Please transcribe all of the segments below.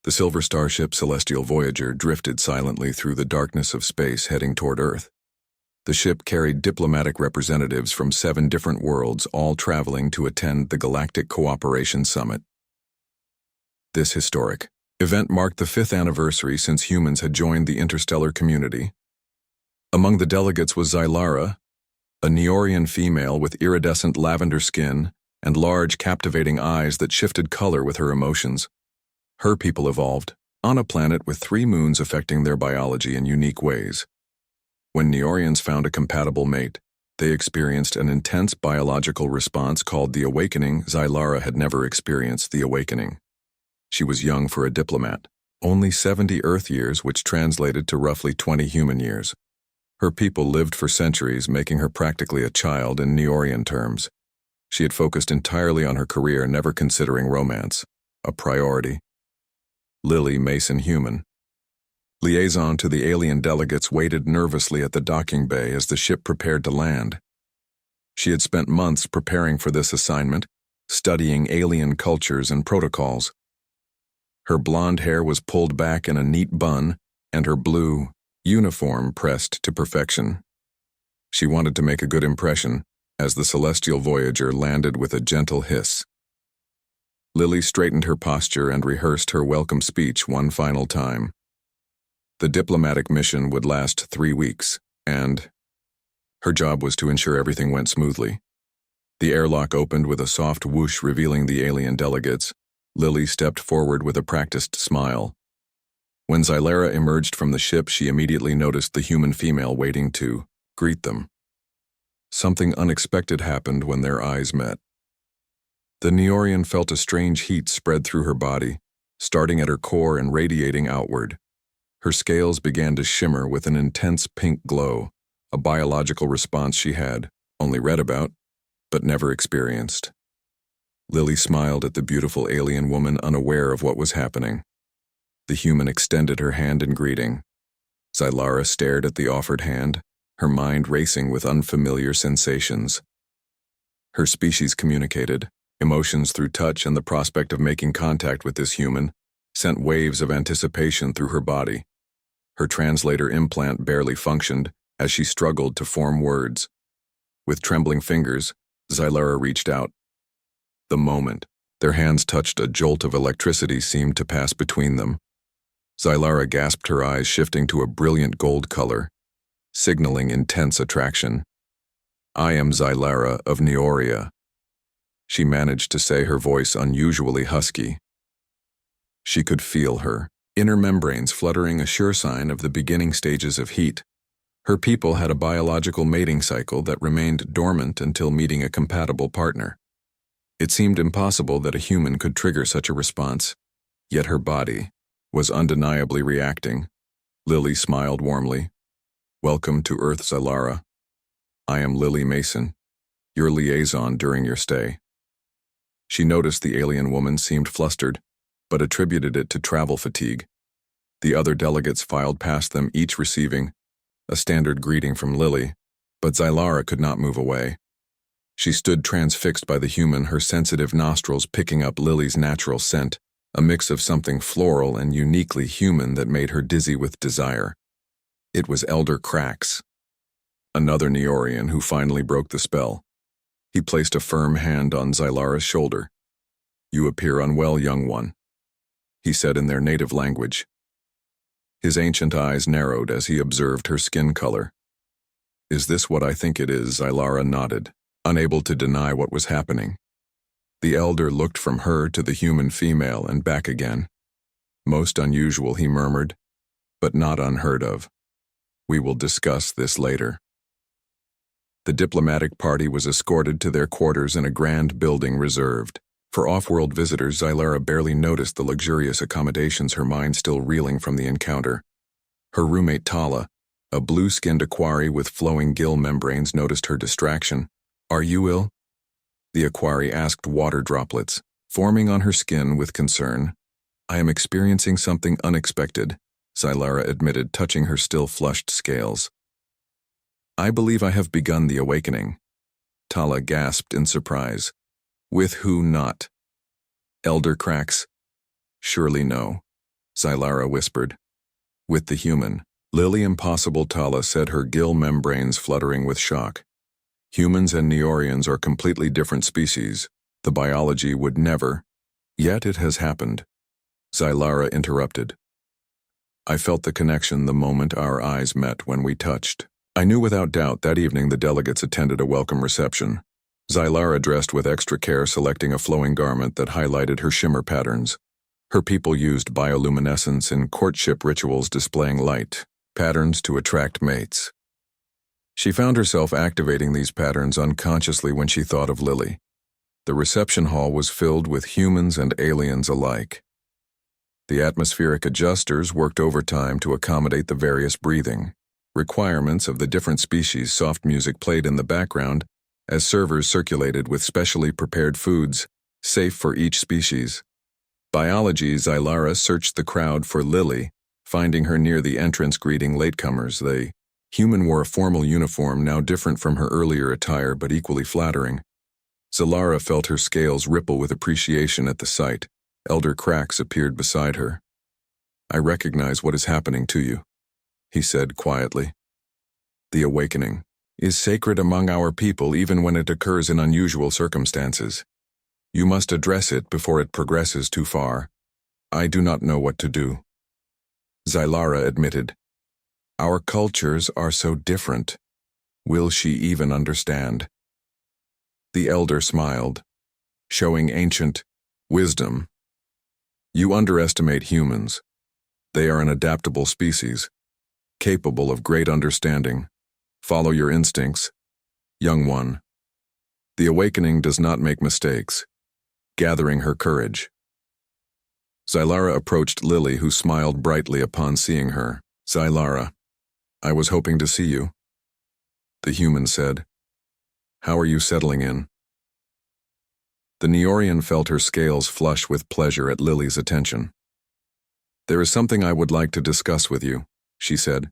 The silver starship Celestial Voyager drifted silently through the darkness of space heading toward Earth. The ship carried diplomatic representatives from 7 different worlds, all traveling to attend the Galactic Cooperation Summit. This historic event marked the 5th anniversary since humans had joined the interstellar community. Among the delegates was Xylara, a Neorian female with iridescent lavender skin and large, captivating eyes that shifted color with her emotions. Her people evolved on a planet with 3 moons affecting their biology in unique ways. When Neorians found a compatible mate, they experienced an intense biological response called the Awakening. Xylara had never experienced the Awakening. She was young for a diplomat, only 70 Earth years, which translated to roughly 20 human years. Her people lived for centuries, making her practically a child in Neorian terms. She had focused entirely on her career, never considering romance a priority. Lily Mason, human. Liaison to the alien delegates, waited nervously at the docking bay as the ship prepared to land. She had spent months preparing for this assignment, studying alien cultures and protocols. Her blonde hair was pulled back in a neat bun, and her blue uniform pressed to perfection. She wanted to make a good impression as the Celestial Voyager landed with a gentle hiss. Lily straightened her posture and rehearsed her welcome speech one final time. The diplomatic mission would last 3 weeks, and her job was to ensure everything went smoothly. The airlock opened with a soft whoosh revealing the alien delegates. Lily stepped forward with a practiced smile. When Xylara emerged from the ship, she immediately noticed the human female waiting to greet them. Something unexpected happened when their eyes met. The Neorian felt a strange heat spread through her body, starting at her core and radiating outward. Her scales began to shimmer with an intense pink glow, a biological response she had only read about, but never experienced. Lily smiled at the beautiful alien woman, unaware of what was happening. The human extended her hand in greeting. Xylara stared at the offered hand, her mind racing with unfamiliar sensations. Her species communicated, emotions through touch, and the prospect of making contact with this human sent waves of anticipation through her body. Her translator implant barely functioned as she struggled to form words. With trembling fingers, Xylara reached out. The moment their hands touched, a jolt of electricity seemed to pass between them. Xylara gasped, her eyes shifting to a brilliant gold color, signaling intense attraction. "I am Xylara of Neoria," she managed to say, her voice unusually husky. She could feel her inner membranes fluttering, a sure sign of the beginning stages of heat. Her people had a biological mating cycle that remained dormant until meeting a compatible partner. It seemed impossible that a human could trigger such a response, yet her body was undeniably reacting. Lily smiled warmly. "Welcome to Earth, Xylara. I am Lily Mason, your liaison during your stay." She noticed the alien woman seemed flustered, but attributed it to travel fatigue. The other delegates filed past them, each receiving a standard greeting from Lily, but Xylara could not move away. She stood transfixed by the human, her sensitive nostrils picking up Lily's natural scent, a mix of something floral and uniquely human that made her dizzy with desire. It was Elder Krax, another Neorian who finally broke the spell. He placed a firm hand on Xylara's shoulder. "You appear unwell, young one," he said in their native language. His ancient eyes narrowed as he observed her skin color. "Is this what I think it is?" Xylara nodded, unable to deny what was happening. The elder looked from her to the human female and back again. "Most unusual," he murmured, "but not unheard of. We will discuss this later." The diplomatic party was escorted to their quarters in a grand building reserved for off-world visitors. Xylara barely noticed the luxurious accommodations, her mind still reeling from the encounter. Her roommate Tala, a blue-skinned Aquari with flowing gill membranes, noticed her distraction. "Are you ill?" the Aquari asked, water droplets forming on her skin with concern. "I am experiencing something unexpected," Xylara admitted, touching her still flushed scales. "I believe I have begun the awakening," Tala gasped in surprise. "With who not?" "Elder Krax?" "Surely no. Xylara whispered. With the human. Lily Impossible Tala said, her gill membranes fluttering with shock. Humans and Neorians are completely different species. The biology would never. Yet it has happened. Xylara interrupted. I felt the connection the moment our eyes met when we touched. I knew without doubt that evening the delegates attended a welcome reception. Xylara dressed with extra care, selecting a flowing garment that highlighted her shimmer patterns. Her people used bioluminescence in courtship rituals, displaying light patterns to attract mates. She found herself activating these patterns unconsciously when she thought of Lily. The reception hall was filled with humans and aliens alike. The atmospheric adjusters worked overtime to accommodate the various breathing requirements of the different species. Soft music played in the background as servers circulated with specially prepared foods, safe for each species. Biology. Xylara searched the crowd for Lily, finding her near the entrance greeting latecomers. The human wore a formal uniform, now different from her earlier attire but equally flattering. Xylara felt her scales ripple with appreciation at the sight. Elder Krax appeared beside her. I recognize what is happening to you, he said quietly. The awakening is sacred among our people even when it occurs in unusual circumstances. You must address it before it progresses too far. I do not know what to do. Xylara admitted. Our cultures are so different. Will she even understand? The elder smiled, showing ancient wisdom. You underestimate humans. They are an adaptable species, capable of great understanding. Follow your instincts, young one. The awakening does not make mistakes. Gathering her courage. Xylara approached Lily, who smiled brightly upon seeing her. Xylara, I was hoping to see you. The human said. How are you settling in? The Neorian felt her scales flush with pleasure at Lily's attention. There is something I would like to discuss with you, she said.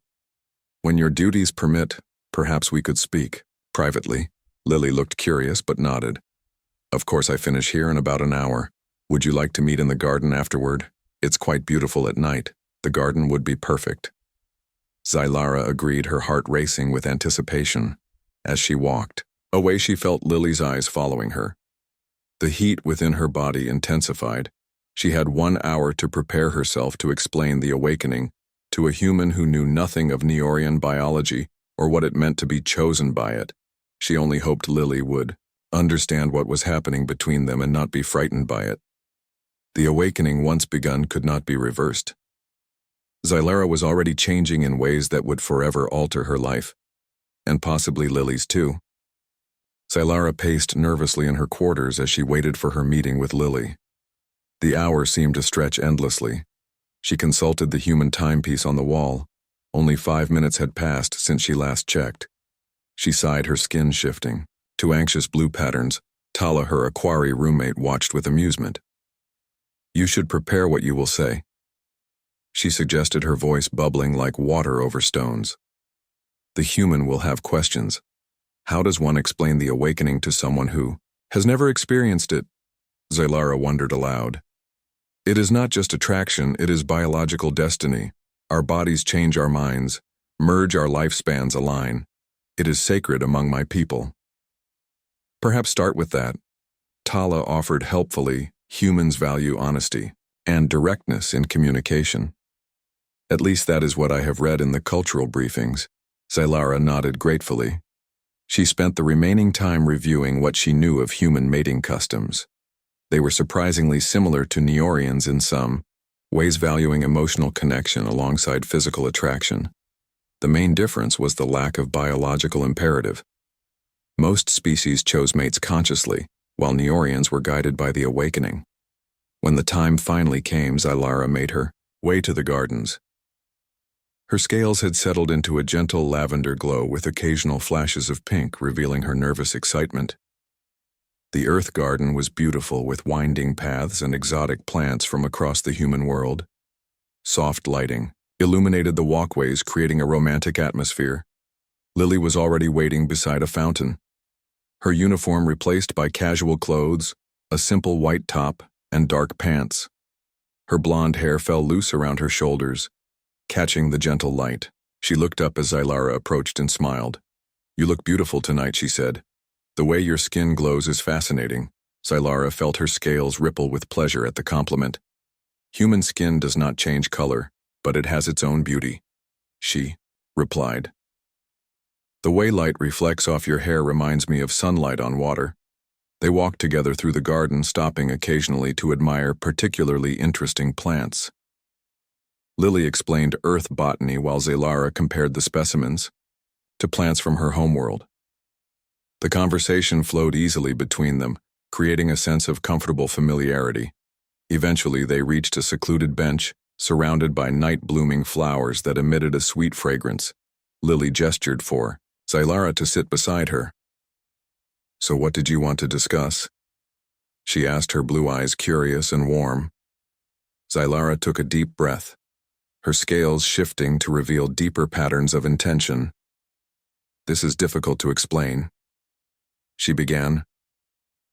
When your duties permit, perhaps we could speak. Privately. Lily looked curious but nodded. Of course, I finish here in about an hour. Would you like to meet in the garden afterward? It's quite beautiful at night. The garden would be perfect. Xylara agreed, her heart racing with anticipation. As she walked away, she felt Lily's eyes following her. The heat within her body intensified. She had 1 hour to prepare herself to explain the awakening to a human who knew nothing of Neorian biology or what it meant to be chosen by it. She only hoped Lily would understand what was happening between them and not be frightened by it. The awakening, once begun, could not be reversed. Xylara was already changing in ways that would forever alter her life, and possibly Lily's too. Xylara paced nervously in her quarters as she waited for her meeting with Lily. The hour seemed to stretch endlessly. She consulted the human timepiece on the wall. Only 5 minutes had passed since she last checked. She sighed, her skin shifting. 2 anxious blue patterns. Tala, her Aquari roommate, watched with amusement. You should prepare what you will say, she suggested, her voice bubbling like water over stones. The human will have questions. How does one explain the awakening to someone who has never experienced it? Xylara wondered aloud. It is not just attraction, it is biological destiny. Our bodies change, our minds merge, our lifespans align. It is sacred among my people. Perhaps start with that. Tala offered helpfully. Humans value honesty and directness in communication. At least that is what I have read in the cultural briefings. Xylara nodded gratefully. She spent the remaining time reviewing what she knew of human mating customs. They were surprisingly similar to Neorians in some ways, valuing emotional connection alongside physical attraction. The main difference was the lack of biological imperative. Most species chose mates consciously, while Neorians were guided by the awakening. When the time finally came, Xylara made her way to the gardens. Her scales had settled into a gentle lavender glow with occasional flashes of pink, revealing her nervous excitement. The earth garden was beautiful, with winding paths and exotic plants from across the human world. Soft lighting illuminated the walkways, creating a romantic atmosphere. Lily was already waiting beside a fountain. Her uniform replaced by casual clothes, a simple white top, and dark pants. Her blonde hair fell loose around her shoulders, catching the gentle light. She looked up as Zylara approached and smiled. "You look beautiful tonight," she said. "The way your skin glows is fascinating." Zylara felt her scales ripple with pleasure at the compliment. "Human skin does not change color, but it has its own beauty," she replied. "The way light reflects off your hair reminds me of sunlight on water." They walked together through the garden, stopping occasionally to admire particularly interesting plants. Lily explained earth botany while Zylara compared the specimens to plants from her homeworld. The conversation flowed easily between them, creating a sense of comfortable familiarity. Eventually, they reached a secluded bench, surrounded by night-blooming flowers that emitted a sweet fragrance. Lily gestured for Zylara to sit beside her. "So what did you want to discuss?" she asked, her blue eyes curious and warm. Zylara took a deep breath, her scales shifting to reveal deeper patterns of intention. "This is difficult to explain," she began.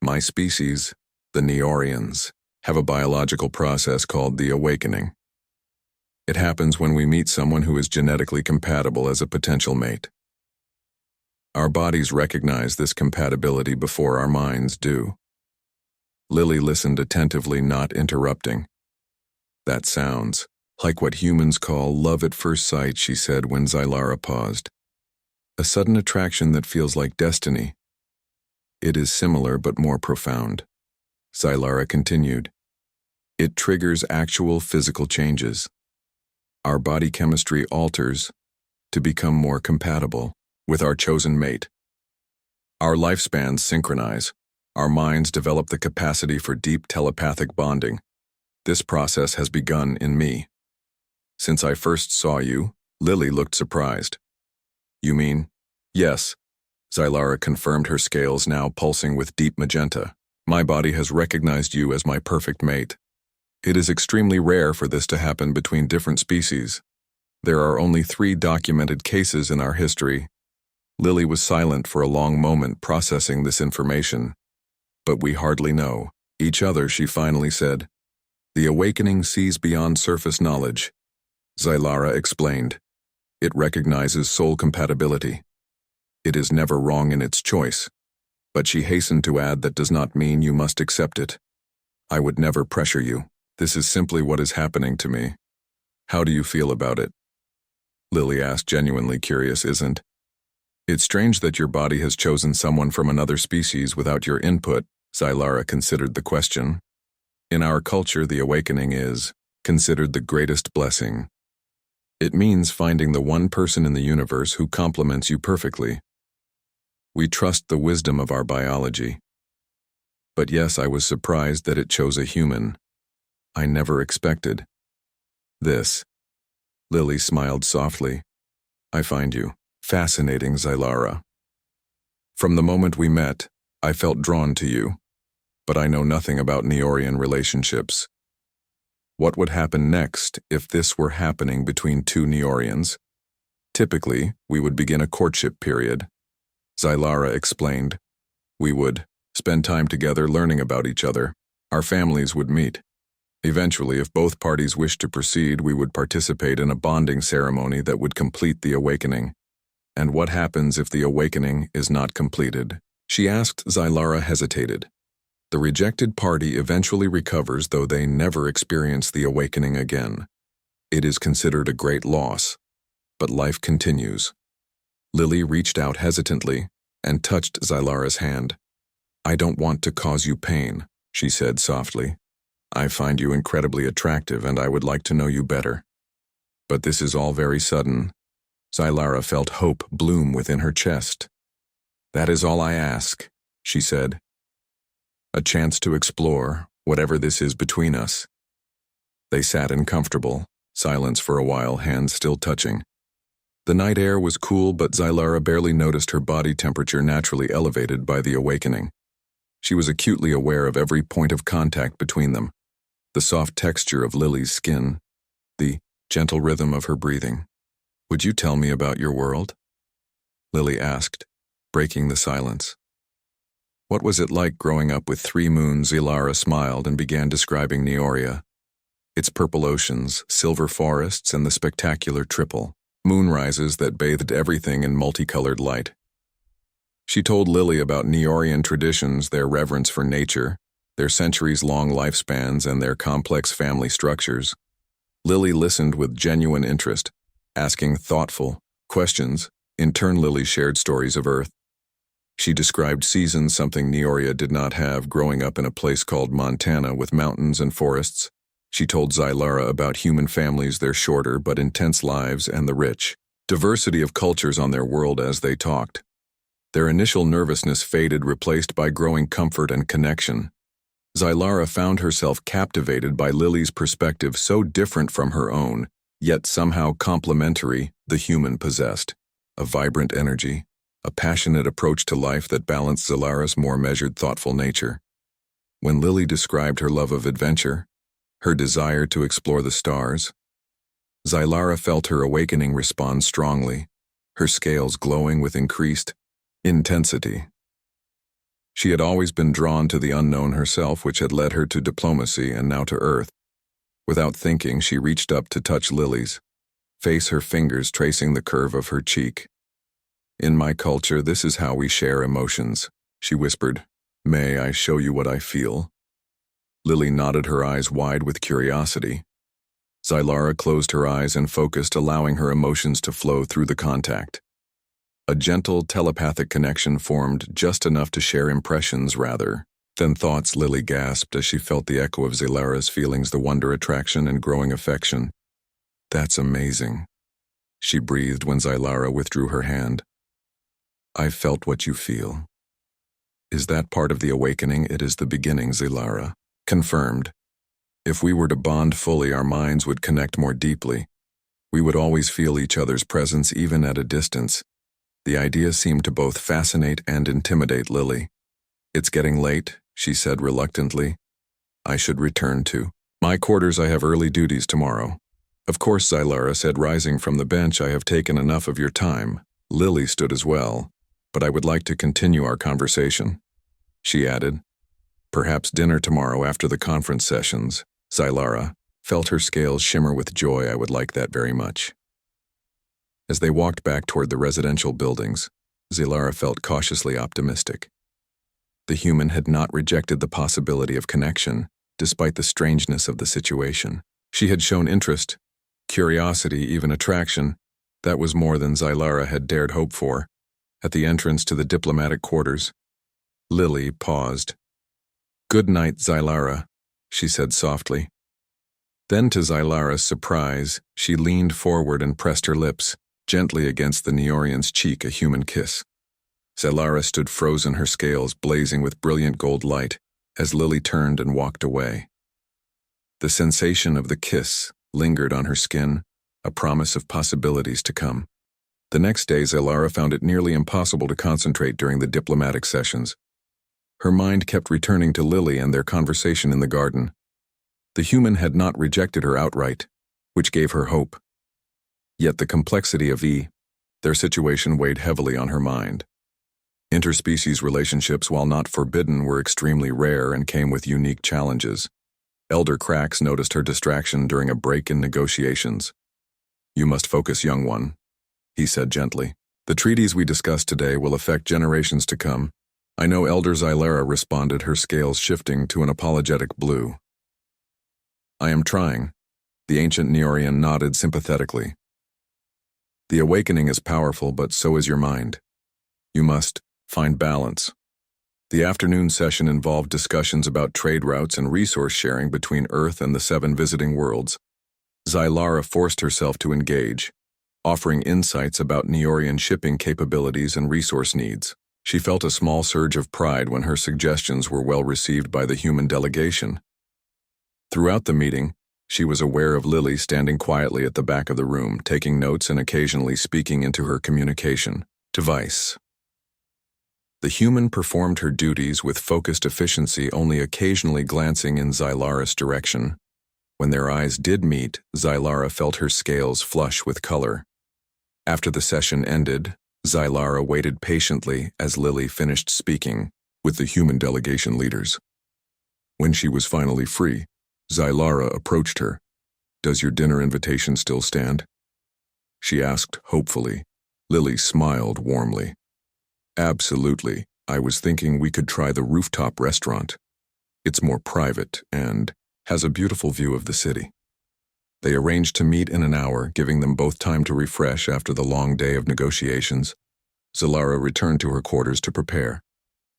"My species, the Neorians, have a biological process called the awakening. It happens when we meet someone who is genetically compatible as a potential mate. Our bodies recognize this compatibility before our minds do." Lily listened attentively, not interrupting. "That sounds like what humans call love at first sight," she said when Zylara paused. "A sudden attraction that feels like destiny." "It is similar but more profound," Zylara continued. "It triggers actual physical changes. Our body chemistry alters to become more compatible with our chosen mate. Our lifespans synchronize. Our minds develop the capacity for deep telepathic bonding. This process has begun in me. Since I first saw you," Lily looked surprised. "You mean?" "Yes," Zylara confirmed, her scales now pulsing with deep magenta. "My body has recognized you as my perfect mate. It is extremely rare for this to happen between different species. There are only 3 documented cases in our history." Lily was silent for a long moment, processing this information. "But we hardly know each other," she finally said. "The awakening sees beyond surface knowledge," Zylara explained. "It recognizes soul compatibility. It is never wrong in its choice." But she hastened to add, "That does not mean you must accept it. I would never pressure you. This is simply what is happening to me. How do you feel about it?" Lily asked, genuinely curious. "Isn't it strange that your body has chosen someone from another species without your input?" Zylara considered the question. "In our culture, the awakening is considered the greatest blessing. It means finding the one person in the universe who complements you perfectly. We trust the wisdom of our biology. But yes, I was surprised that it chose a human. I never expected this." Lily smiled softly. "I find you fascinating, Zylara. From the moment we met, I felt drawn to you, but I know nothing about Neorian relationships. What would happen next if this were happening between 2 Neorians? Typically, we would begin a courtship period," Zylara explained. "We would spend time together learning about each other. Our families would meet. Eventually, if both parties wished to proceed, we would participate in a bonding ceremony that would complete the awakening." "And what happens if the awakening is not completed?" she asked. Zylara hesitated. "The rejected party eventually recovers, though they never experience the awakening again. It is considered a great loss, but life continues." Lily reached out hesitantly and touched Zylara's hand. "I don't want to cause you pain," she said softly. "I find you incredibly attractive and I would like to know you better. But this is all very sudden." Zylara felt hope bloom within her chest. "That is all I ask," she said. "A chance to explore whatever this is between us." They sat in comfortable silence for a while, hands still touching. The night air was cool, but Zylara barely noticed her body temperature naturally elevated by the awakening. She was acutely aware of every point of contact between them, the soft texture of Lily's skin, the gentle rhythm of her breathing. "Would you tell me about your world?" Lily asked, breaking the silence. "What was it like growing up with 3 moons?" Zylara smiled and began describing Neoria. its purple oceans, silver forests, and the spectacular triple moonrises that bathed everything in multicolored light. She told Lily about Neorian traditions, their reverence for nature, their centuries-long lifespans, and their complex family structures. Lily listened with genuine interest, asking thoughtful questions. In turn, Lily shared stories of Earth. She described seasons, something Neoria did not have, growing up in a place called Montana with mountains and forests. She told Zylara about human families, their shorter but intense lives, and the rich diversity of cultures on their world as they talked. Their initial nervousness faded, replaced by growing comfort and connection. Zylara found herself captivated by Lily's perspective, so different from her own, yet somehow complementary. The human possessed a vibrant energy, a passionate approach to life that balanced Zylara's more measured, thoughtful nature. When Lily described her love of adventure, her desire to explore the stars, Zylara felt her awakening respond strongly, her scales glowing with increased intensity. She had always been drawn to the unknown herself, which had led her to diplomacy and now to Earth. Without thinking, she reached up to touch Lily's face, her fingers tracing the curve of her cheek. "In my culture, this is how we share emotions," she whispered. "May I show you what I feel?" Lily nodded, her eyes wide with curiosity. Zylara closed her eyes and focused, allowing her emotions to flow through the contact. A gentle telepathic connection formed, just enough to share impressions rather than thoughts. Lily gasped as she felt the echo of Zylara's feelings, the wonder, attraction, and growing affection. "That's amazing," she breathed when Zylara withdrew her hand. "I felt what you feel." "Is that part of the awakening?" "It is the beginning," Zylara confirmed. "If we were to bond fully, our minds would connect more deeply. We would always feel each other's presence, even at a distance." The idea seemed to both fascinate and intimidate Lily. "It's getting late," she said reluctantly. "I should return to my quarters. I have early duties tomorrow." "Of course," Zylara said, rising from the bench. "I have taken enough of your time." Lily stood as well. "But I would like to continue our conversation," she added. "Perhaps dinner tomorrow after the conference sessions." Zylara felt her scales shimmer with joy. "I would like that very much." As they walked back toward the residential buildings, Zylara felt cautiously optimistic. The human had not rejected the possibility of connection, despite the strangeness of the situation. She had shown interest, curiosity, even attraction. That was more than Zylara had dared hope for. At the entrance to the diplomatic quarters, Lily paused. "Good night, Zylara," she said softly. Then, to Zylara's surprise, she leaned forward and pressed her lips gently against the Neorian's cheek, a human kiss. Zylara stood frozen, her scales blazing with brilliant gold light, as Lily turned and walked away. The sensation of the kiss lingered on her skin, a promise of possibilities to come. The next day, Zylara found it nearly impossible to concentrate during the diplomatic sessions. Her mind kept returning to Lily and their conversation in the garden. The human had not rejected her outright, which gave her hope. Yet the complexity of their situation weighed heavily on her mind. Interspecies relationships, while not forbidden, were extremely rare and came with unique challenges. Elder Krax noticed her distraction during a break in negotiations. "You must focus, young one," he said gently. "The treaties we discussed today will affect generations to come." "I know," Elder Zylara responded, her scales shifting to an apologetic blue. "I am trying." The ancient Neorian nodded sympathetically. "The awakening is powerful, but so is your mind. You must find balance." The afternoon session involved discussions about trade routes and resource sharing between Earth and the 7 visiting worlds. Zylara forced herself to engage, offering insights about Neorian shipping capabilities and resource needs. She felt a small surge of pride when her suggestions were well received by the human delegation. Throughout the meeting, she was aware of Lily standing quietly at the back of the room, taking notes and occasionally speaking into her communication device. The human performed her duties with focused efficiency, only occasionally glancing in Zylara's direction. When their eyes did meet, Zylara felt her scales flush with color. After the session ended, Zylara waited patiently as Lily finished speaking with the human delegation leaders. When she was finally free, Zylara approached her. "Does your dinner invitation still stand?" she asked hopefully. Lily smiled warmly. "Absolutely. I was thinking we could try the rooftop restaurant. It's more private and has a beautiful view of the city." They arranged to meet in an hour, giving them both time to refresh after the long day of negotiations. Zylara returned to her quarters to prepare.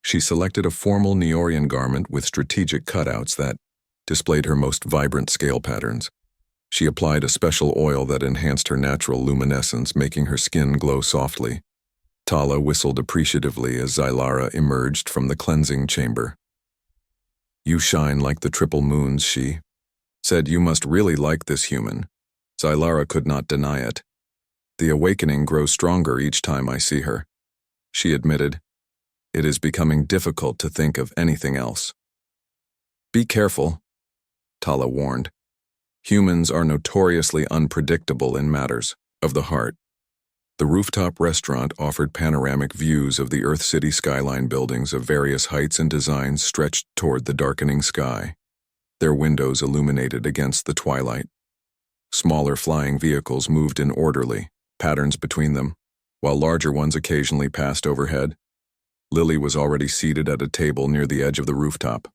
She selected a formal Neorian garment with strategic cutouts that displayed her most vibrant scale patterns. She applied a special oil that enhanced her natural luminescence, making her skin glow softly. Tala whistled appreciatively as Zylara emerged from the cleansing chamber. "You shine like the triple moons," she said. "You must really like this human." Zylara could not deny it. "The awakening grows stronger each time I see her," she admitted. "It is becoming difficult to think of anything else." "Be careful," Tala warned. "Humans are notoriously unpredictable in matters of the heart." The rooftop restaurant offered panoramic views of the Earth City skyline buildings of various heights and designs stretched toward the darkening sky, their windows illuminated against the twilight. Smaller flying vehicles moved in orderly patterns between them, while larger ones occasionally passed overhead. Lily was already seated at a table near the edge of the rooftop.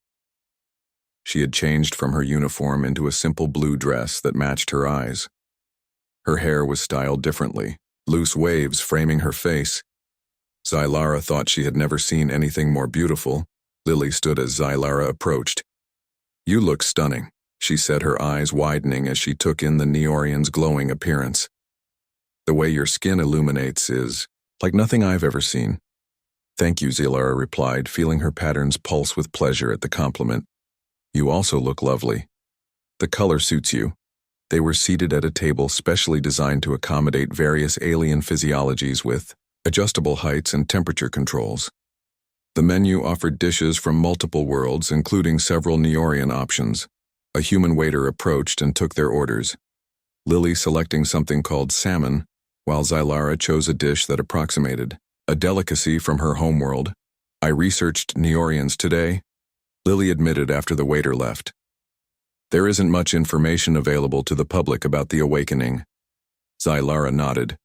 She had changed from her uniform into a simple blue dress that matched her eyes. Her hair was styled differently, loose waves framing her face. Zylara thought she had never seen anything more beautiful. Lily stood as Zylara approached. "You look stunning," she said, her eyes widening as she took in the Neorian's glowing appearance. "The way your skin illuminates is like nothing I've ever seen." "Thank you," Zylara replied, feeling her patterns pulse with pleasure at the compliment. "You also look lovely. The color suits you." They were seated at a table specially designed to accommodate various alien physiologies with adjustable heights and temperature controls. The menu offered dishes from multiple worlds, including several Neorian options. A human waiter approached and took their orders, Lily selecting something called salmon, while Zylara chose a dish that approximated a delicacy from her homeworld. "I researched Neorians today," Lily admitted after the waiter left. "There isn't much information available to the public about the awakening." Zylara nodded.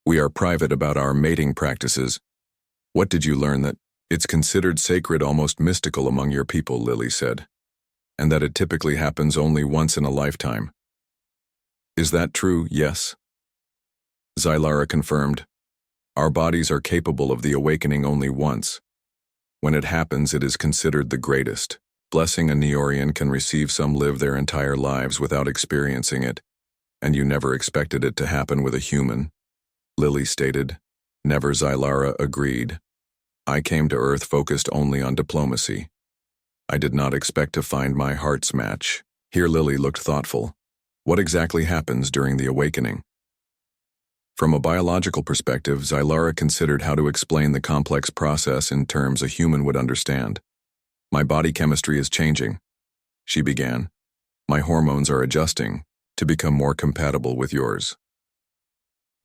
"We are private about our mating practices." "What did you learn?" "That it's considered sacred, almost mystical among your people," Lily said, "and that it typically happens only once in a lifetime." "Is that true?" "Yes," Zylara confirmed. "Our bodies are capable of the awakening only once. When it happens, it is considered the greatest blessing a Neorian can receive. Some live their entire lives without experiencing it, and you never expected it to happen with a human," Lily stated. "Never," Zylara agreed. "I came to Earth focused only on diplomacy. I did not expect to find my heart's match." Here Lily looked thoughtful. "What exactly happens during the awakening?" From a biological perspective, Zylara considered how to explain the complex process in terms a human would understand. "My body chemistry is changing," she began. "My hormones are adjusting to become more compatible with yours.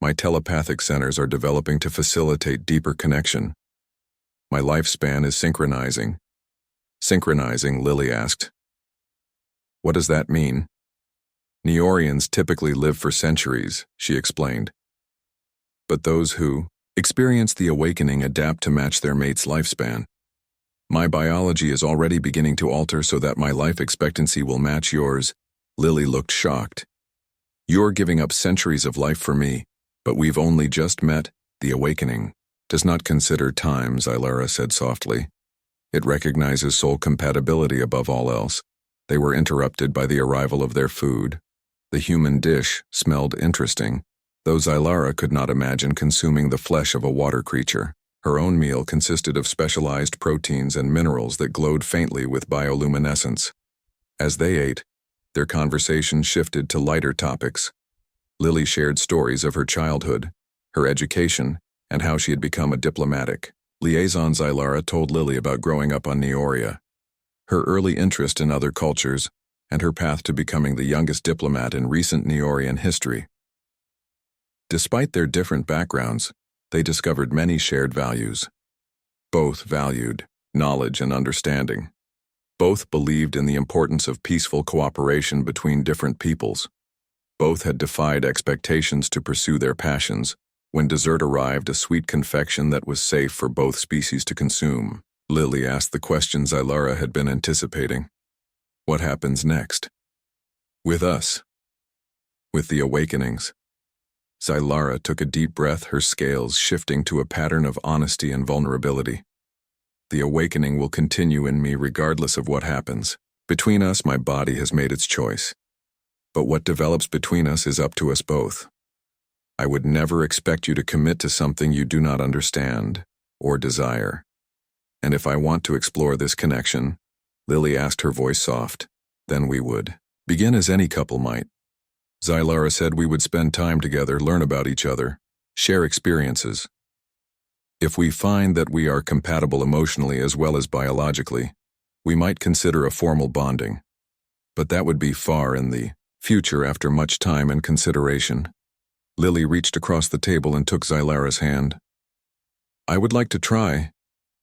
My telepathic centers are developing to facilitate deeper connection. My lifespan is synchronizing." "Synchronizing?" Lily asked. "What does that mean?" "Neorians typically live for centuries," she explained. "But those who experience the awakening adapt to match their mate's lifespan. My biology is already beginning to alter so that my life expectancy will match yours." Lily looked shocked. "You're giving up centuries of life for me, but we've only just met. The awakening does not consider time," Zylara said softly. "It recognizes soul compatibility above all else." They were interrupted by the arrival of their food. The human dish smelled interesting, though Zylara could not imagine consuming the flesh of a water creature. Her own meal consisted of specialized proteins and minerals that glowed faintly with bioluminescence. As they ate, their conversation shifted to lighter topics. Lily shared stories of her childhood, her education, and how she had become a diplomatic liaison. Zylara told Lily about growing up on Neoria, her early interest in other cultures, and her path to becoming the youngest diplomat in recent Neorian history. Despite their different backgrounds, they discovered many shared values. Both valued knowledge and understanding. Both believed in the importance of peaceful cooperation between different peoples. Both had defied expectations to pursue their passions. When dessert arrived, a sweet confection that was safe for both species to consume, Lily asked the question Zylara had been anticipating. What happens next? With us. With the awakenings. Zylara took a deep breath, her scales shifting to a pattern of honesty and vulnerability. The awakening will continue in me regardless of what happens. Between us, my body has made its choice. But what develops between us is up to us both. I would never expect you to commit to something you do not understand or desire. And if I want to explore this connection, Lily asked, her voice soft, then we would begin as any couple might. Zylara said we would spend time together, learn about each other, share experiences. If we find that we are compatible emotionally as well as biologically, we might consider a formal bonding. But that would be far in the future after much time and consideration. Lily reached across the table and took Zylara's hand. I would like to try,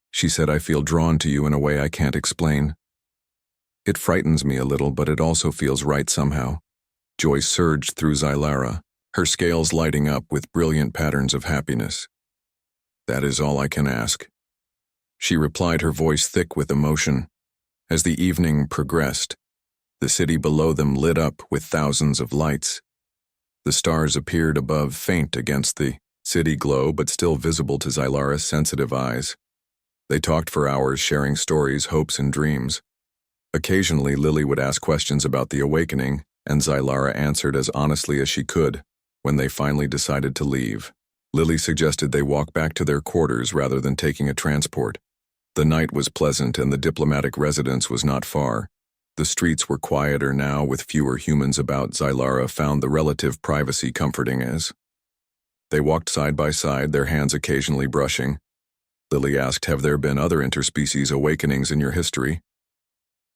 she said. I feel drawn to you in a way I can't explain. It frightens me a little, but it also feels right somehow. Joy surged through Zylara, her scales lighting up with brilliant patterns of happiness. That is all I can ask, she replied, her voice thick with emotion. As the evening progressed, the city below them lit up with thousands of lights. The stars appeared above, faint against the city glow, but still visible to Zylara's sensitive eyes. They talked for hours, sharing stories, hopes, and dreams. Occasionally, Lily would ask questions about the awakening, and Zylara answered as honestly as she could. When they finally decided to leave, Lily suggested they walk back to their quarters rather than taking a transport. The night was pleasant and the diplomatic residence was not far. The streets were quieter now, with fewer humans about. Zylara found the relative privacy comforting as they walked side by side, their hands occasionally brushing. Lily asked, have there been other interspecies awakenings in your history?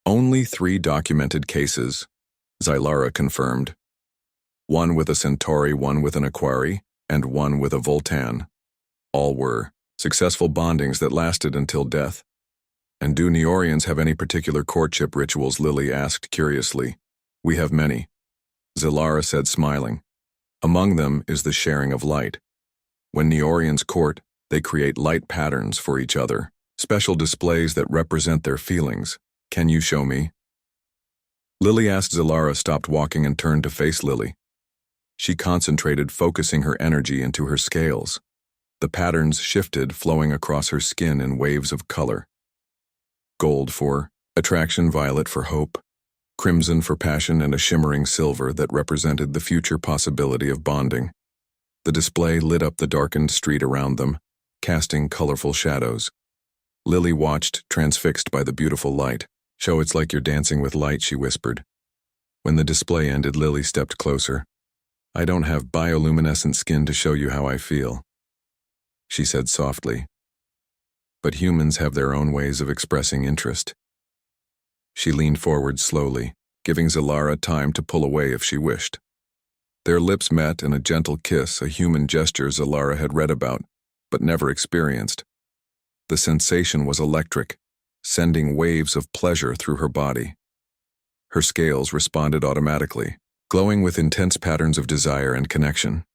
Only 3 documented cases, Zylara confirmed. One with a Centauri, one with an Aquari, and one with a Voltan. All were successful bondings that lasted until death. And do Neorians have any particular courtship rituals? Lily asked curiously. We have many, Zylara said, smiling. Among them is the sharing of light. When Neorians court, they create light patterns for each other, special displays that represent their feelings. Can you show me? Lily asked. Zylara stopped walking and turned to face Lily. She concentrated, focusing her energy into her scales. The patterns shifted, flowing across her skin in waves of color. Gold for attraction, violet for hope, crimson for passion, and a shimmering silver that represented the future possibility of bonding. The display lit up the darkened street around them, casting colorful shadows. Lily watched, transfixed by the beautiful light. Show, it's like you're dancing with light, she whispered. When the display ended, Lily stepped closer. I don't have bioluminescent skin to show you how I feel, she said softly. But humans have their own ways of expressing interest. She leaned forward slowly, giving Zylara time to pull away if she wished. Their lips met in a gentle kiss, a human gesture Zylara had read about, but never experienced. The sensation was electric, sending waves of pleasure through her body. Her scales responded automatically, glowing with intense patterns of desire and connection.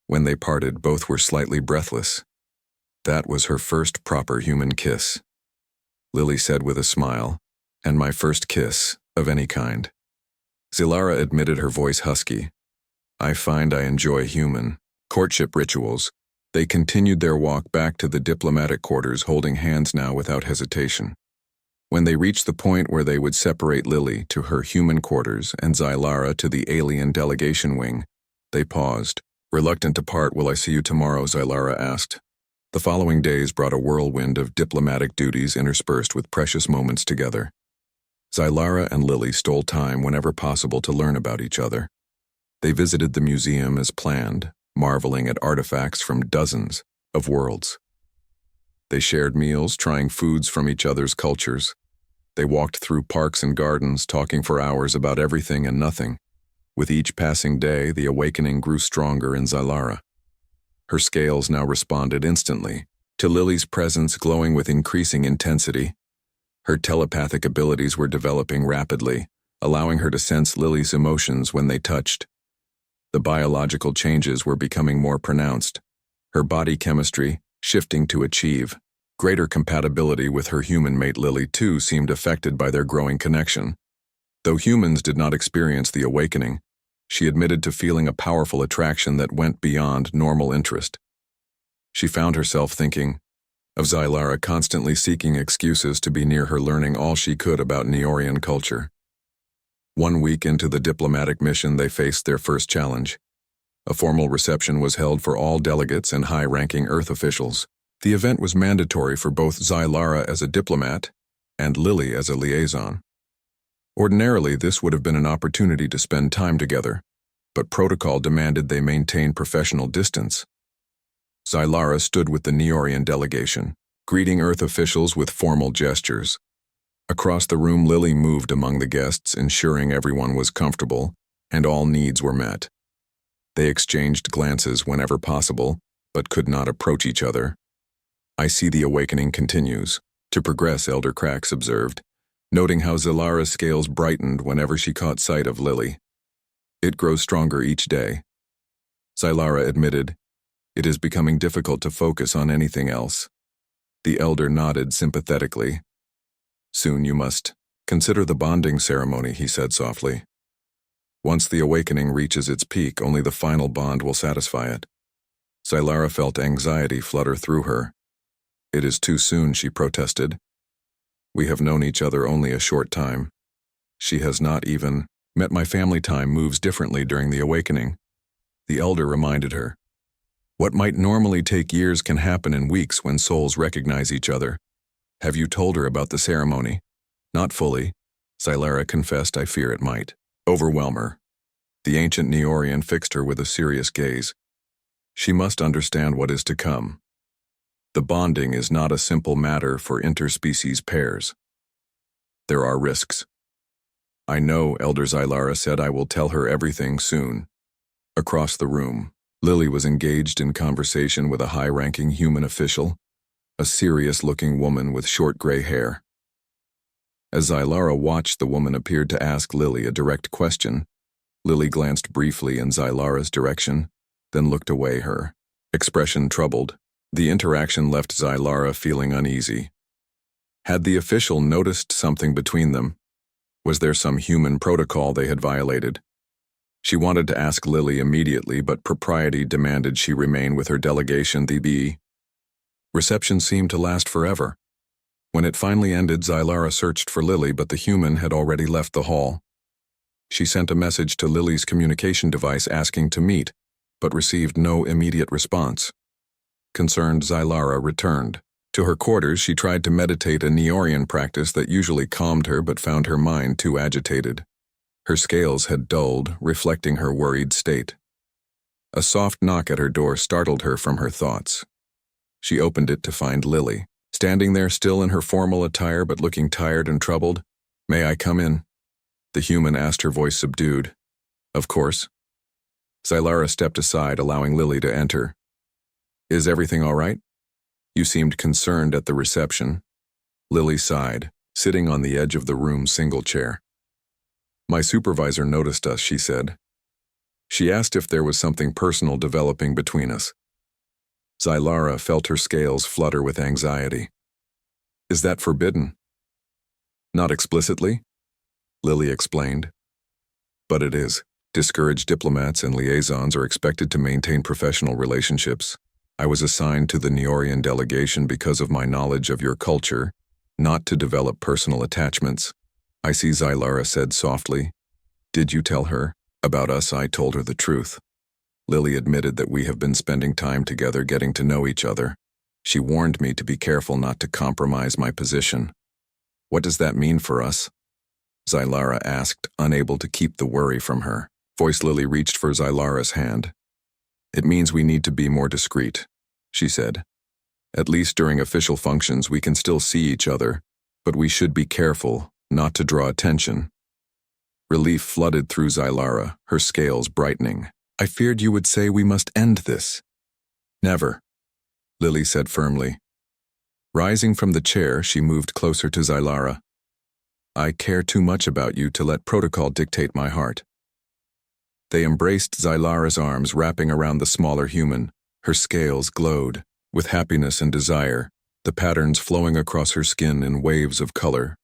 When they parted, both were slightly breathless. That was her first proper human kiss, Lily said with a smile, and my first kiss of any kind. Zylara admitted, her voice husky. I find I enjoy human courtship rituals. They continued their walk back to the diplomatic quarters, holding hands now without hesitation. When they reached the point where they would separate Lily to her human quarters and Zylara to the alien delegation wing, they paused. Reluctant to part. Will I see you tomorrow? Zylara asked. The following days brought a whirlwind of diplomatic duties interspersed with precious moments together. Zylara and Lily stole time whenever possible to learn about each other. They visited the museum as planned, marveling at artifacts from dozens of worlds. They shared meals, trying foods from each other's cultures. They walked through parks and gardens, talking for hours about everything and nothing. With each passing day, the awakening grew stronger in Zylara. Her scales now responded instantly to Lily's presence, glowing with increasing intensity. Her telepathic abilities were developing rapidly, allowing her to sense Lily's emotions when they touched. The biological changes were becoming more pronounced, her body chemistry shifting to achieve greater compatibility with her human mate. Lily, too, seemed affected by their growing connection. Though humans did not experience the awakening, she admitted to feeling a powerful attraction that went beyond normal interest. She found herself thinking of Zylara, constantly seeking excuses to be near her, learning all she could about Neorian culture. 1 week into the diplomatic mission, they faced their first challenge. A formal reception was held for all delegates and high-ranking Earth officials. The event was mandatory for both Zylara as a diplomat and Lily as a liaison. Ordinarily, this would have been an opportunity to spend time together, but protocol demanded they maintain professional distance. Zylara stood with the Neorian delegation, greeting Earth officials with formal gestures. Across the room, Lily moved among the guests, ensuring everyone was comfortable and all needs were met. They exchanged glances whenever possible, but could not approach each other. "I see the awakening continues to progress," Elder Krax observed, noting how Zylara's scales brightened whenever she caught sight of Lily. "It grows stronger each day." Zylara admitted, "It is becoming difficult to focus on anything else." The elder nodded sympathetically. "Soon you must consider the bonding ceremony," he said softly. "Once the awakening reaches its peak, only the final bond will satisfy it." Zylara felt anxiety flutter through her. "It is too soon," she protested. "We have known each other only a short time. She has not even met my family. Time moves differently during the awakening." The elder reminded her. "What might normally take years can happen in weeks when souls recognize each other." "Have you told her about the ceremony?" "Not fully," Zylara confessed. "I fear it might overwhelm her." The ancient Neorian fixed her with a serious gaze. "She must understand what is to come. The bonding is not a simple matter for interspecies pairs. There are risks." "I know," Elder Zylara said. "I will tell her everything soon." Across the room, Lily was engaged in conversation with a high-ranking human official, a serious-looking woman with short gray hair. As Zylara watched, the woman appeared to ask Lily a direct question. Lily glanced briefly in Zylara's direction, then looked away, her expression troubled. The interaction left Zylara feeling uneasy. Had the official noticed something between them? Was there some human protocol they had violated? She wanted to ask Lily immediately, but propriety demanded she remain with her delegation. The reception seemed to last forever. When it finally ended, Zylara searched for Lily, but the human had already left the hall. She sent a message to Lily's communication device asking to meet, but received no immediate response. Concerned, Zylara returned. To her quarters, she tried to meditate, a Neorian practice that usually calmed her but found her mind too agitated. Her scales had dulled, reflecting her worried state. A soft knock at her door startled her from her thoughts. She opened it to find Lily, standing there still in her formal attire but looking tired and troubled. "May I come in?" the human asked, her voice subdued. "Of course." Zylara stepped aside, allowing Lily to enter. "Is everything all right? You seemed concerned at the reception." Lily sighed, sitting on the edge of the room's single chair. "My supervisor noticed us," she said. "She asked if there was something personal developing between us." Zylara felt her scales flutter with anxiety. "Is that forbidden?" "Not explicitly," Lily explained. "But it is. Discouraged diplomats and liaisons are expected to maintain professional relationships. I was assigned to the Neorian delegation because of my knowledge of your culture, not to develop personal attachments." "I see," Zylara said softly. "Did you tell her about us?" "I told her the truth." Lily admitted that we have been spending time together, getting to know each other. She warned me to be careful not to compromise my position. "What does that mean for us?" Zylara asked, unable to keep the worry from her voice. Lily reached for Zylara's hand. "It means we need to be more discreet," she said. "At least during official functions we can still see each other, but we should be careful not to draw attention." Relief flooded through Zylara, her scales brightening. "I feared you would say we must end this." "Never," Lily said firmly. Rising from the chair, she moved closer to Zylara. I care too much about you to let protocol dictate my heart. They embraced Zylara's arms, wrapping around the smaller human. Her scales glowed with happiness and desire, the patterns flowing across her skin in waves of color.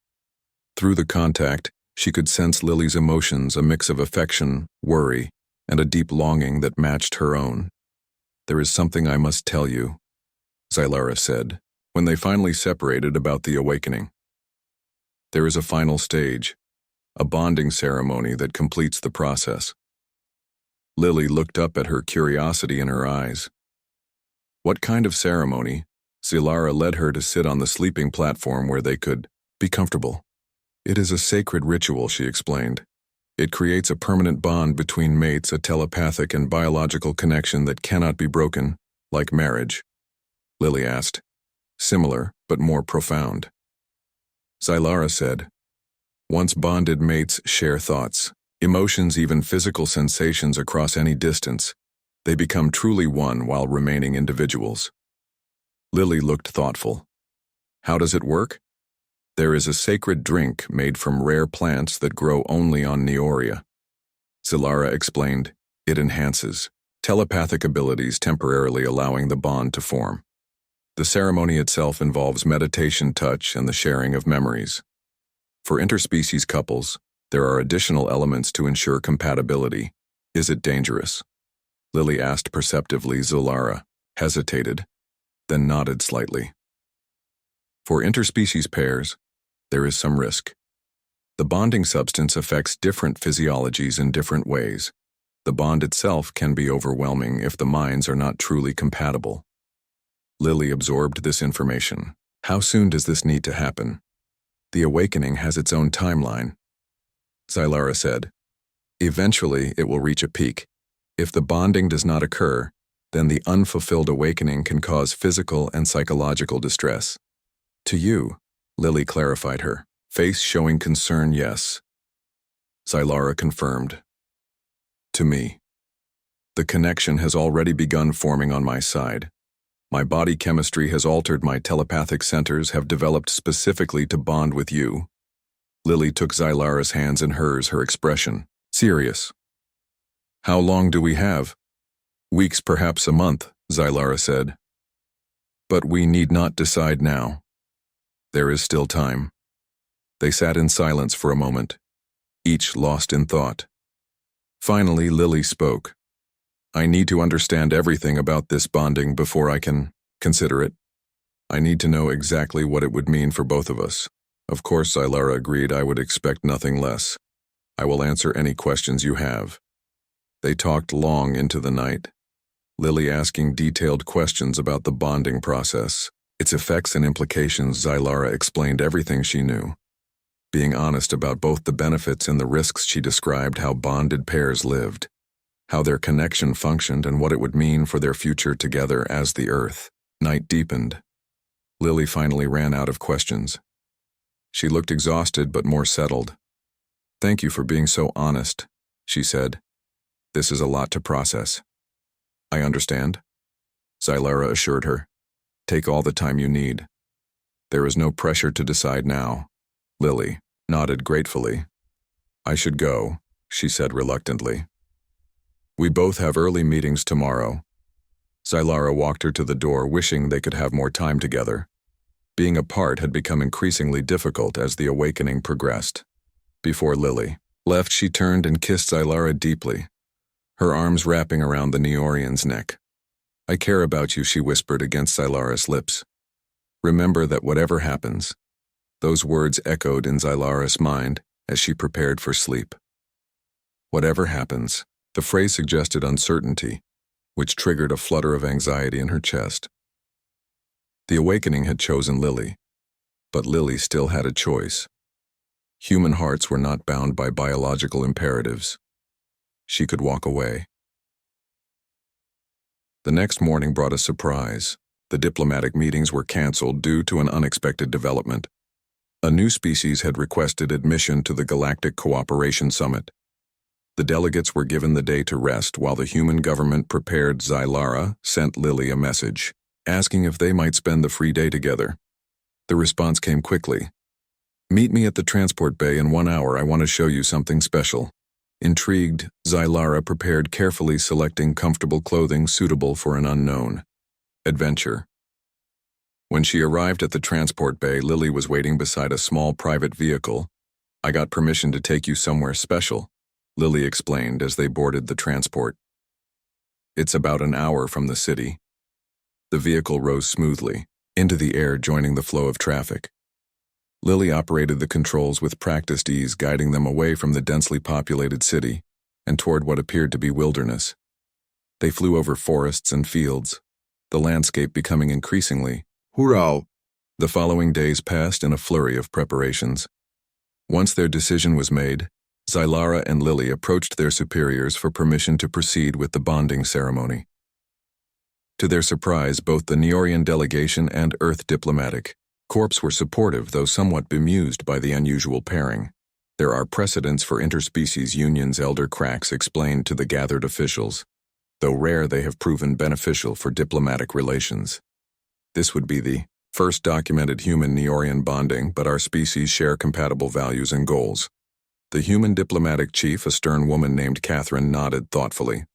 Through the contact, she could sense Lily's emotions, a mix of affection, worry, and a deep longing that matched her own. There is something I must tell you, Zylara said, when they finally separated about the awakening. There is a final stage, a bonding ceremony that completes the process. Lily looked up at her, curiosity in her eyes. What kind of ceremony? Zylara led her to sit on the sleeping platform where they could be comfortable. It is a sacred ritual, she explained. It creates a permanent bond between mates, a telepathic and biological connection that cannot be broken, like marriage. Lily asked. Similar, but more profound. Zylara said, once bonded mates share thoughts, emotions, even physical sensations across any distance. They become truly one while remaining individuals. Lily looked thoughtful. How does it work? There is a sacred drink made from rare plants that grow only on Neoria. Zylara explained, it enhances telepathic abilities, temporarily allowing the bond to form. The ceremony itself involves meditation, touch, and the sharing of memories. For interspecies couples, there are additional elements to ensure compatibility. Is it dangerous? Lily asked perceptively. Zylara hesitated, then nodded slightly. For interspecies pairs, there is some risk. The bonding substance affects different physiologies in different ways. The bond itself can be overwhelming if the minds are not truly compatible. Lily absorbed this information. How soon does this need to happen? The awakening has its own timeline. Zylara said, eventually it will reach a peak. If the bonding does not occur, then the unfulfilled awakening can cause physical and psychological distress. To you, Lily clarified, her face showing concern. Yes. Zylara confirmed. To me. The connection has already begun forming on my side. My body chemistry has altered. My telepathic centers have developed specifically to bond with you. Lily took Zylara's hands in hers, her expression serious. How long do we have? Weeks, perhaps a month, Zylara said. But we need not decide now. There is still time. They sat in silence for a moment, each lost in thought. Finally, Lily spoke. I need to understand everything about this bonding before I can consider it. I need to know exactly what it would mean for both of us. Of course, Zylara agreed. I would expect nothing less. I will answer any questions you have. They talked long into the night, Lily asking detailed questions about the bonding process, its effects and implications. Zylara explained everything she knew. Being honest about both the benefits and the risks, she described how bonded pairs lived, how their connection functioned, and what it would mean for their future together as the Earth. Night deepened. Lily finally ran out of questions. She looked exhausted but more settled. Thank you for being so honest, she said. This is a lot to process. I understand, Zylara assured her. Take all the time you need. There is no pressure to decide now. Lily nodded gratefully. I should go, she said reluctantly. We both have early meetings tomorrow. Zylara walked her to the door, wishing they could have more time together. Being apart had become increasingly difficult as the awakening progressed. Before Lily left, she turned and kissed Zylara deeply, her arms wrapping around the Neorian's neck. I care about you, she whispered against Zylara's lips. Remember that whatever happens. Those words echoed in Zylara's mind as she prepared for sleep. Whatever happens, the phrase suggested uncertainty, which triggered a flutter of anxiety in her chest. The awakening had chosen Lily, but Lily still had a choice. Human hearts were not bound by biological imperatives. She could walk away. The next morning brought a surprise. The diplomatic meetings were canceled due to an unexpected development. A new species had requested admission to the Galactic Cooperation Summit. The delegates were given the day to rest while the human government prepared. Zylara sent Lily a message, asking if they might spend the free day together. The response came quickly. "Meet me at the transport bay in 1 hour. I want to show you something special." Intrigued, Zylara prepared, carefully selecting comfortable clothing suitable for an unknown adventure. When she arrived at the transport bay, Lily was waiting beside a small private vehicle. "I got permission to take you somewhere special," Lily explained as they boarded the transport. "It's about an hour from the city." The vehicle rose smoothly into the air, joining the flow of traffic. Lily operated the controls with practiced ease, guiding them away from the densely populated city and toward what appeared to be wilderness. They flew over forests and fields, the landscape becoming increasingly rural. The following days passed in a flurry of preparations. Once their decision was made, Zylara and Lily approached their superiors for permission to proceed with the bonding ceremony. To their surprise, both the Neorian delegation and Earth diplomatic corps were supportive, though somewhat bemused by the unusual pairing. "There are precedents for interspecies unions," Elder Krax explained to the gathered officials. "Though rare, they have proven beneficial for diplomatic relations. This would be the first documented human-Neorian bonding, but our species share compatible values and goals." The human diplomatic chief, a stern woman named Catherine, nodded thoughtfully.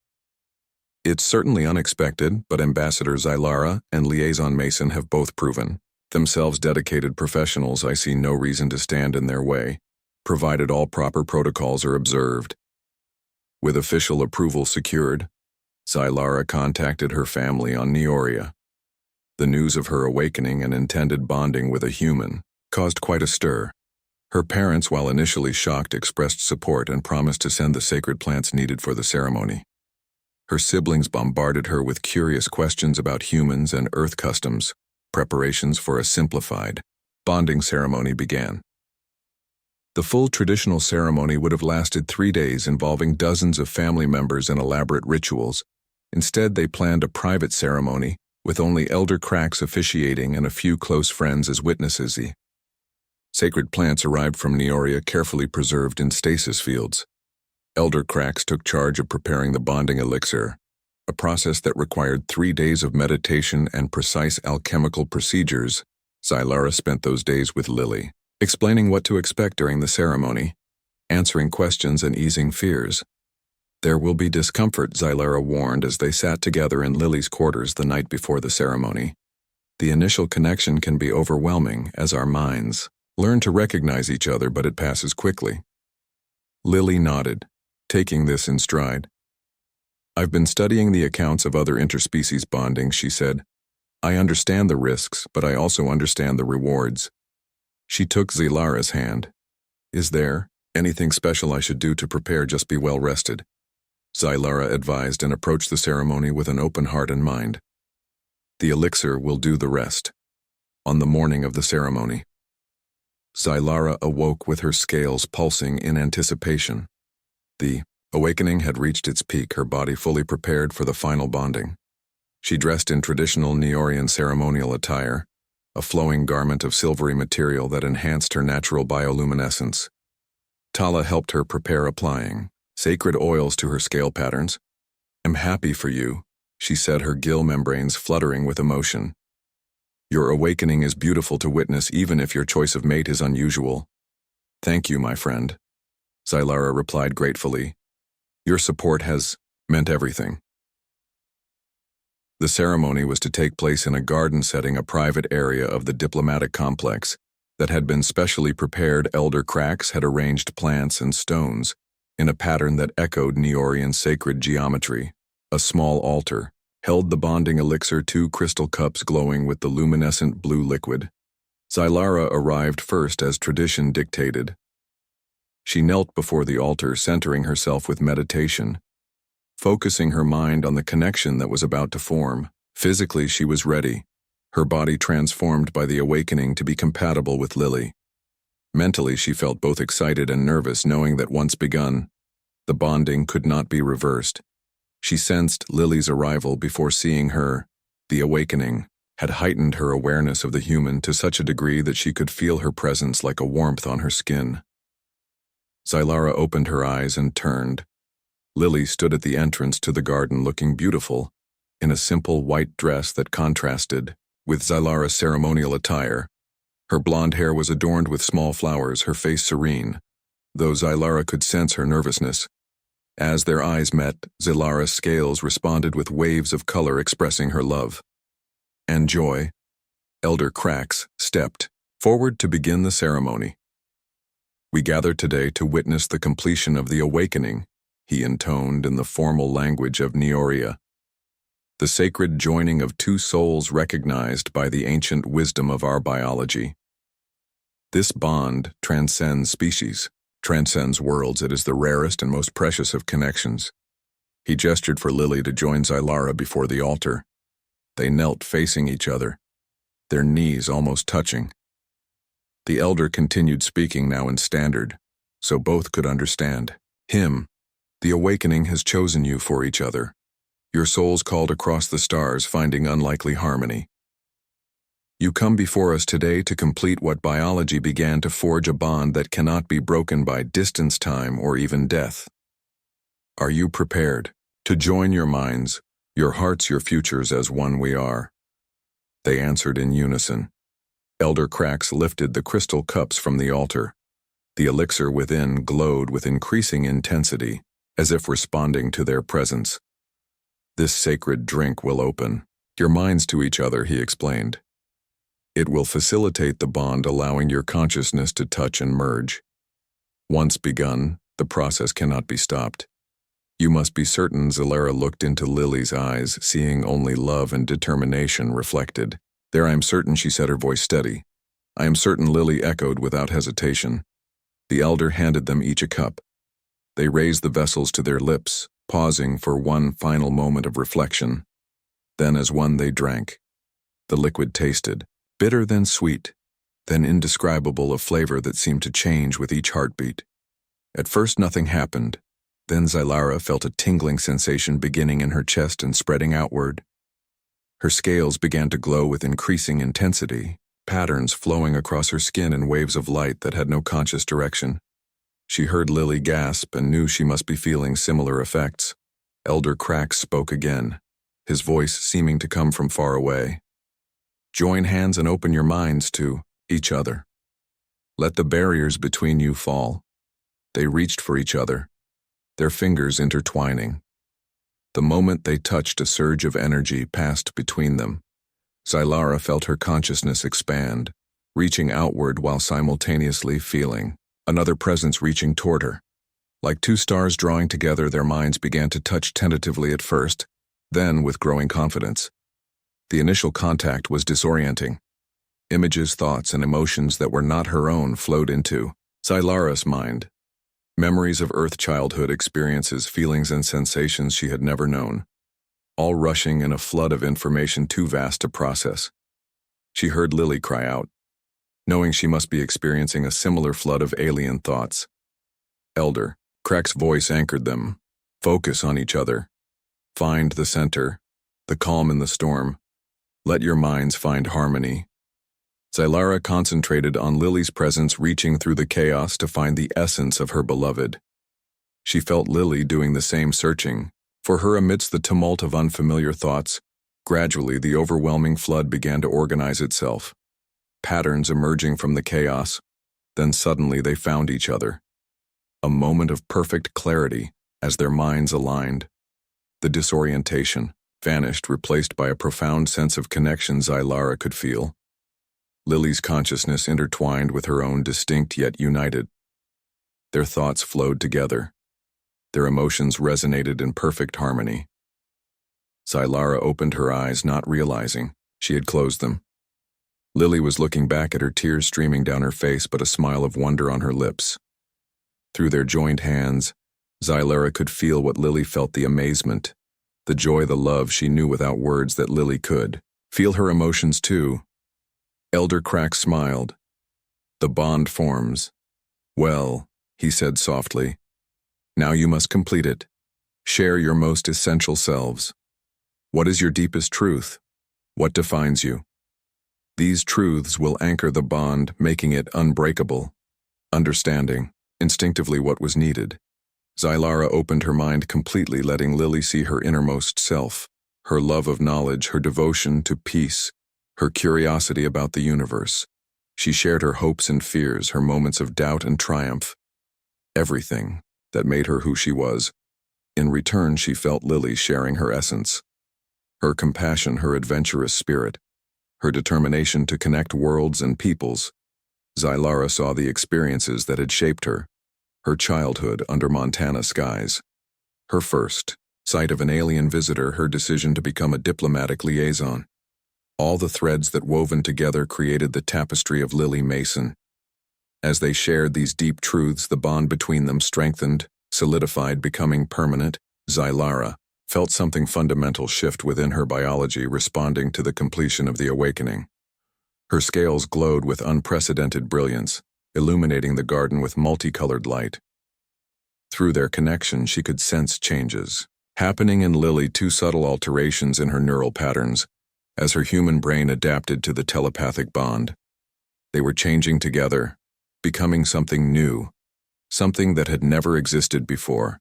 "It's certainly unexpected, but Ambassador Zylara and Liaison Mason have both proven themselves dedicated professionals. I see no reason to stand in their way, provided all proper protocols are observed." With official approval secured, Zylara contacted her family on Neoria. The news of her awakening and intended bonding with a human caused quite a stir. Her parents, while initially shocked, expressed support and promised to send the sacred plants needed for the ceremony. Her siblings bombarded her with curious questions about humans and Earth customs. Preparations for a simplified bonding ceremony began. The full traditional ceremony would have lasted 3 days, involving dozens of family members and elaborate rituals. Instead, they planned a private ceremony, with only Elder Krax officiating and a few close friends as witnesses. The sacred plants arrived from Neoria, carefully preserved in stasis fields. Elder Krax took charge of preparing the bonding elixir, a process that required 3 days of meditation and precise alchemical procedures. Zylara spent those days with Lily, explaining what to expect during the ceremony, answering questions and easing fears. "There will be discomfort," Zylara warned as they sat together in Lily's quarters the night before the ceremony. "The initial connection can be overwhelming as our minds learn to recognize each other, but it passes quickly." Lily nodded, taking this in stride. "I've been studying the accounts of other interspecies bonding," she said. "I understand the risks, but I also understand the rewards." She took Zylara's hand. "Is there anything special I should do to prepare? Just be well rested," Zylara advised, and approached the ceremony with an open heart and mind. "The elixir will do the rest." On the morning of the ceremony, Zylara awoke with her scales pulsing in anticipation. The awakening had reached its peak, her body fully prepared for the final bonding. She dressed in traditional Neorian ceremonial attire, a flowing garment of silvery material that enhanced her natural bioluminescence. Tala helped her prepare, applying sacred oils to her scale patterns. "I'm happy for you," she said, her gill membranes fluttering with emotion. "Your awakening is beautiful to witness, even if your choice of mate is unusual." "Thank you, my friend," Zylara replied gratefully. "Your support has meant everything." The ceremony was to take place in a garden setting, a private area of the diplomatic complex that had been specially prepared. Elder Krax had arranged plants and stones in a pattern that echoed Neorian sacred geometry. A small altar held the bonding elixir, 2 crystal cups glowing with the luminescent blue liquid. Zylara arrived first, as tradition dictated. She knelt before the altar, centering herself with meditation, focusing her mind on the connection that was about to form. Physically, she was ready, her body transformed by the awakening to be compatible with Lily. Mentally, she felt both excited and nervous, knowing that once begun, the bonding could not be reversed. She sensed Lily's arrival before seeing her. The awakening had heightened her awareness of the human to such a degree that she could feel her presence like a warmth on her skin. Zylara opened her eyes and turned. Lily stood at the entrance to the garden, looking beautiful, in a simple white dress that contrasted with Zylara's ceremonial attire. Her blonde hair was adorned with small flowers, her face serene, though Zylara could sense her nervousness. As their eyes met, Zylara's scales responded with waves of color expressing her love. And joy. Elder Krax stepped forward to begin the ceremony. "We gather today to witness the completion of the awakening," he intoned in the formal language of Neoria. "The sacred joining of two souls recognized by the ancient wisdom of our biology. This bond transcends species, transcends worlds. It is the rarest and most precious of connections." He gestured for Lily to join Zylara before the altar. They knelt facing each other, their knees almost touching. The elder continued speaking now in standard, so both could understand. "Him, the awakening has chosen you for each other. Your souls called across the stars, finding unlikely harmony. You come before us today to complete what biology began, to forge a bond that cannot be broken by distance, time, or even death. Are you prepared to join your minds, your hearts, your futures as one we are?" They answered in unison. Elder Krax lifted the crystal cups from the altar. The elixir within glowed with increasing intensity, as if responding to their presence. "This sacred drink will open your minds to each other," he explained. "It will facilitate the bond, allowing your consciousness to touch and merge. Once begun, the process cannot be stopped. You must be certain." Zylara looked into Lily's eyes, seeing only love and determination reflected. "There, I am certain," she said, her voice steady. "I am certain," Lily echoed without hesitation. The elder handed them each a cup. They raised the vessels to their lips, pausing for one final moment of reflection. Then as one they drank. The liquid tasted bitter, then sweet, then indescribable, a flavor that seemed to change with each heartbeat. At first nothing happened. Then Zylara felt a tingling sensation beginning in her chest and spreading outward. Her scales began to glow with increasing intensity, patterns flowing across her skin in waves of light that had no conscious direction. She heard Lily gasp and knew she must be feeling similar effects. Elder Krax spoke again, his voice seeming to come from far away. "Join hands and open your minds to each other. Let the barriers between you fall." They reached for each other, their fingers intertwining. The moment they touched, a surge of energy passed between them. Zylara felt her consciousness expand, reaching outward while simultaneously feeling another presence reaching toward her. Like two stars drawing together, their minds began to touch tentatively at first, then with growing confidence. The initial contact was disorienting. Images, thoughts, and emotions that were not her own flowed into Zylara's mind. Memories of Earth childhood experiences, feelings, and sensations she had never known, all rushing in a flood of information too vast to process. She heard Lily cry out, knowing she must be experiencing a similar flood of alien thoughts. Elder Krax's voice anchored them. "Focus on each other. Find the center, the calm in the storm. Let your minds find harmony." Zylara concentrated on Lily's presence, reaching through the chaos to find the essence of her beloved. She felt Lily doing the same searching. For her, amidst the tumult of unfamiliar thoughts, gradually the overwhelming flood began to organize itself. Patterns emerging from the chaos, then suddenly they found each other. A moment of perfect clarity as their minds aligned. The disorientation vanished, replaced by a profound sense of connection Zylara could feel. Lily's consciousness intertwined with her own, distinct yet united. Their thoughts flowed together. Their emotions resonated in perfect harmony. Zylara opened her eyes, not realizing she had closed them. Lily was looking back at her, tears streaming down her face, but a smile of wonder on her lips. Through their joined hands, Zylara could feel what Lily felt, the amazement, the joy, the love she knew without words that Lily could feel her emotions too. Elder Krax smiled. "The bond forms. Well," he said softly, "now you must complete it. Share your most essential selves. What is your deepest truth? What defines you? These truths will anchor the bond, making it unbreakable." Understanding instinctively what was needed, Zylara opened her mind completely, letting Lily see her innermost self, her love of knowledge, her devotion to peace, her curiosity about the universe. She shared her hopes and fears, her moments of doubt and triumph. Everything that made her who she was. In return, she felt Lily sharing her essence. Her compassion, her adventurous spirit, her determination to connect worlds and peoples. Zylara saw the experiences that had shaped her. Her childhood under Montana skies. Her first sight of an alien visitor, her decision to become a diplomatic liaison. All the threads that woven together created the tapestry of Lily Mason. As they shared these deep truths, the bond between them strengthened, solidified, becoming permanent. Zylara felt something fundamental shift within her biology, responding to the completion of the awakening. Her scales glowed with unprecedented brilliance, illuminating the garden with multicolored light. Through their connection, she could sense changes happening in Lily, two subtle alterations in her neural patterns, as her human brain adapted to the telepathic bond. They were changing together, becoming something new, something that had never existed before,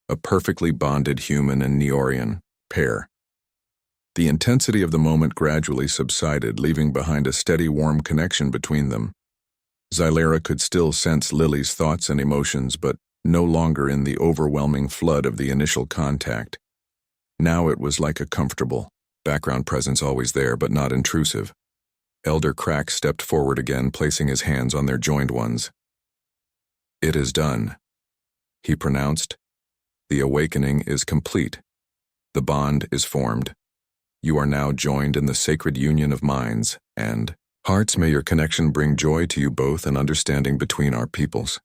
a perfectly bonded human and Neorian pair. The intensity of the moment gradually subsided, leaving behind a steady, warm connection between them. Zylara could still sense Lily's thoughts and emotions, but no longer in the overwhelming flood of the initial contact. Now it was like a comfortable background presence, always there but not intrusive. Elder Crack stepped forward again, placing his hands on their joined ones. "It is done," he pronounced. "The awakening is complete. The bond is formed. You are now joined in the sacred union of minds and hearts. May your connection bring joy to you both and understanding between our peoples."